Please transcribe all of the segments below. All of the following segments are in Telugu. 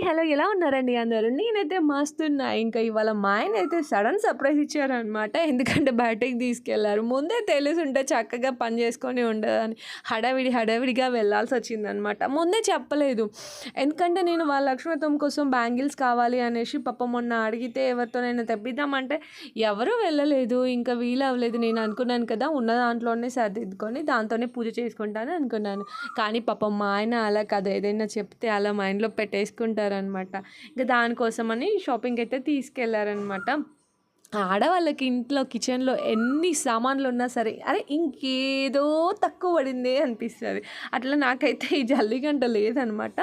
హలో ఎలా ఉన్నారండి అందరూ? నేనైతే మస్తున్నా. ఇంకా ఇవాళ మా ఆయనైతే సడన్ సర్ప్రైజ్ ఇచ్చారనమాట. ఎందుకంటే బయటకి తీసుకెళ్లారు. ముందే తెలిసుంటే చక్కగా పని చేసుకొని ఉండేదాన్ని. హడావిడిగా వెళ్ళాల్సొచ్చిందనమాట. ముందే చెప్పలేదు. ఎందుకంటే నేను వాళ్ళ లక్ష్మీవ్రతం కోసం బ్యాంగిల్స్ కావాలి అనేసి పాపం మొన్న అడిగితే ఎవరితోనైనా తెప్పిద్దామంటే ఎవరు వెళ్ళలేదు. ఇంకా వీలవ్వలేదు. నేను అనుకున్నాను కదా! ఉన్న దాంట్లోనే సర్దిద్దుకొని దాంతోనే పూజ చేసుకుంటాను అనుకున్నాను. కానీ పాపం మా ఆయన అలా కాదు. ఏదైనా చెప్తే అలా మైండ్‌లో పెట్టేసుకుంటారనమాట. ఇంక దానికోసమని షాపింగ్‌కయితే తీసుకెళ్లారనమాట. ఆడవాళ్ళకి ఇంట్లో కిచెన్‌లో ఎన్ని సామాన్లున్నా సరే, అరే! ఇంకేదో తక్కువ పడిందే అనిపిస్తది. అట్లా నాకైతే ఈ జల్లిగంట లేదనమాట.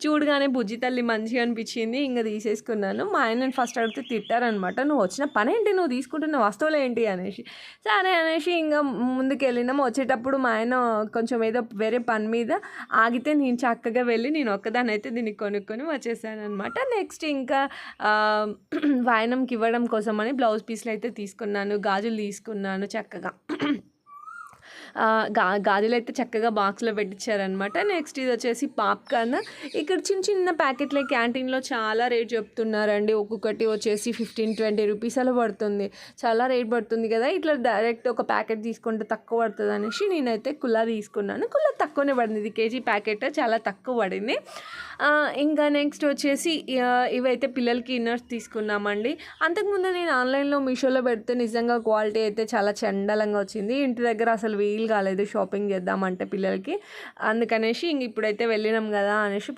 చూడగానే బుజ్జి తల్లి మంచిగా అనిపించింది. ఇంక తీసేసుకున్నాను. మా ఆయన నన్ను ఫస్ట్ అడిగితే తిట్టారనమాట. "నువ్వు వచ్చిన పనేంటి? నువ్వు తీసుకుంటున్న వస్తువులేంటి?" అనేసి. సరే అనేసి ఇంగ ముందుకెళ్ళినాం. వచ్చేటప్పుడు మా ఆయన కొంచెం ఏదో వేరే పని మీద ఆగితే నేను చక్కగా వెళ్ళి నేను ఒక్కదాన్నయితే దీన్ని కొనుక్కొని వచ్చేసాననమాట. నెక్స్ట్ ఇంకా వాయనంకి ఇవ్వడం కోసమని బ్లౌజ్ పీస్‌లు అయితే తీసుకున్నాను. గాజులు తీసుకున్నాను చక్కగా. గాజులైతే చక్కగా బాక్స్‌లో పెట్టించారనమాట. Next ఇదొచ్చేసి popcorn. ఇక్కడ చిన్న చిన్న ప్యాకెట్లే క్యాంటీన్‌లో చాలా రేట్ చెప్తున్నారండి. ఒక్కొక్కటి వచ్చేసి 15, 20 రూపీస్ అలా పడుతుంది. చాలా రేట్ పడుతుంది కదా! ఇట్లా డైరెక్ట్ ఒక ప్యాకెట్ తీసుకుంటే తక్కువ పడతదనేసి నేనైతే కుల్లా తీసుకున్నాను. కుల్లా తక్కువనే పడింది. ఇది కేజీ ప్యాకెట్ చాలా తక్కువ పడింది. ఇంకా నెక్స్ట్ వచ్చేసి ఇవైతే పిల్లలకి ఇన్నర్స్ తీసుకున్నామండి. అంతకుముందు నేను ఆన్లైన్‌లో మీషోలో పెడితే నిజంగా క్వాలిటీ అయితే చాలా చండాలంగా వచ్చింది. ఇంటి దగ్గర అసలు వీలు కాలేదు షాపింగ్ చేద్దామంటే పిల్లలకి. అందుకనేసి ఇంక ఇప్పుడైతే వెళ్ళినాం కదా అనేసి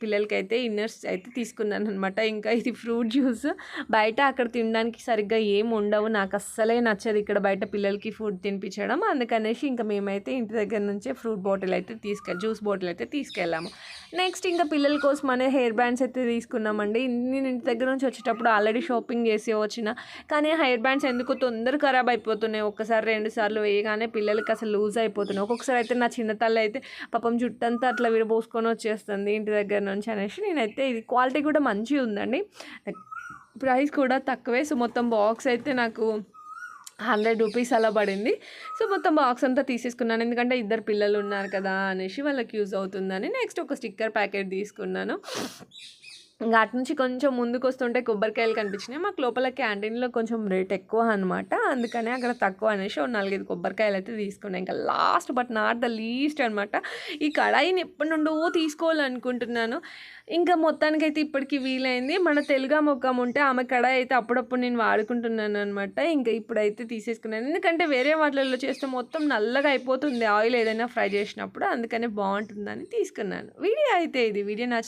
పిల్లలకైతే ఇన్నర్స్ అయితే తీసుకున్నాననమాట. ఇంకా ఇది ఫ్రూట్ జ్యూస్. బయట అక్కడ తినడానికి సరిగ్గా ఏమి ఉండవు. నాకు అస్సలే నచ్చదు ఇక్కడ బయట పిల్లలకి ఫుడ్ తినిపించడం. అందుకనేసి ఇంకా మేమైతే ఇంటి దగ్గర నుంచే జ్యూస్ బాటిల్ అయితే తీసుకెళ్ళాము. నెక్స్ట్ ఇంకా పిల్లల కోసం అనే హెయిర్ బ్యాండ్స్ అయితే తీసుకున్నామండి. నేను ఇంటి దగ్గర నుంచి వచ్చేటప్పుడు ఆల్రెడీ షాపింగ్ చేసి వచ్చిన. కానీ హెయిర్ బ్యాండ్స్ ఎందుకో తొందరగా ఖరాబ్ అయిపోతున్నాయి. ఒక్కసారి 2 సార్లు వేయగానే పిల్లలకి అసలు లూజ్ అయిపోతున్నాయి. ఒక్కొక్కసారి అయితే నా చిన్న తల్లి అయితే పాపం జుట్టంతా అట్లా విరబోసుకొని వచ్చేస్తుంది ఇంటి దగ్గర నుంచి అనేసి నేనైతే ఇది క్వాలిటీ కూడా మంచిగా ఉందండి. ప్రైస్ కూడా తక్కువే. సో మొత్తం బాక్స్ అయితే నాకు 100 రూపీస్ అలా పడింది. సో మొత్తం బాక్స్ అంతా తీసేసుకున్నాను. ఎందుకంటే ఇద్దరు పిల్లలు ఉన్నారు కదా అనేసి వాళ్ళకి యూజ్ అవుతుందని. నెక్స్ట్ ఒక స్టిక్కర్ ప్యాకెట్ తీసుకున్నాను. ఇంక అటు నుంచి కొంచెం ముందుకొస్తుంటే కొబ్బరికాయలు కనిపించినాయి. మాకు లోపల క్యాంటీన్‌లో కొంచెం రేట్ ఎక్కువ అనమాట. అందుకనే అక్కడ తక్కువ అనేసి ఓ 4, 5 కొబ్బరికాయలు అయితే తీసుకున్నా. ఇంకా last but not the least అనమాట. ఈ కడాయిని ఎప్పటి నుండో తీసుకోవాలనుకుంటున్నాను. ఇంకా మొత్తానికైతే ఇప్పటికి వీలైంది. మన తెలుగు ముఖం ఉంటే ఆమె కడాయి అయితే అప్పుడప్పుడు నేను వాడుకుంటున్నాను అనమాట. ఇంకా ఇప్పుడైతే తీసేసుకున్నాను. ఎందుకంటే వేరే వాటిలలో చేస్తే మొత్తం నల్లగా అయిపోతుంది ఆయిల్ ఏదైనా ఫ్రై చేసినప్పుడు. అందుకనే బాగుంటుందని తీసుకున్నాను. వీడియో అయితే ఇది. వీడియో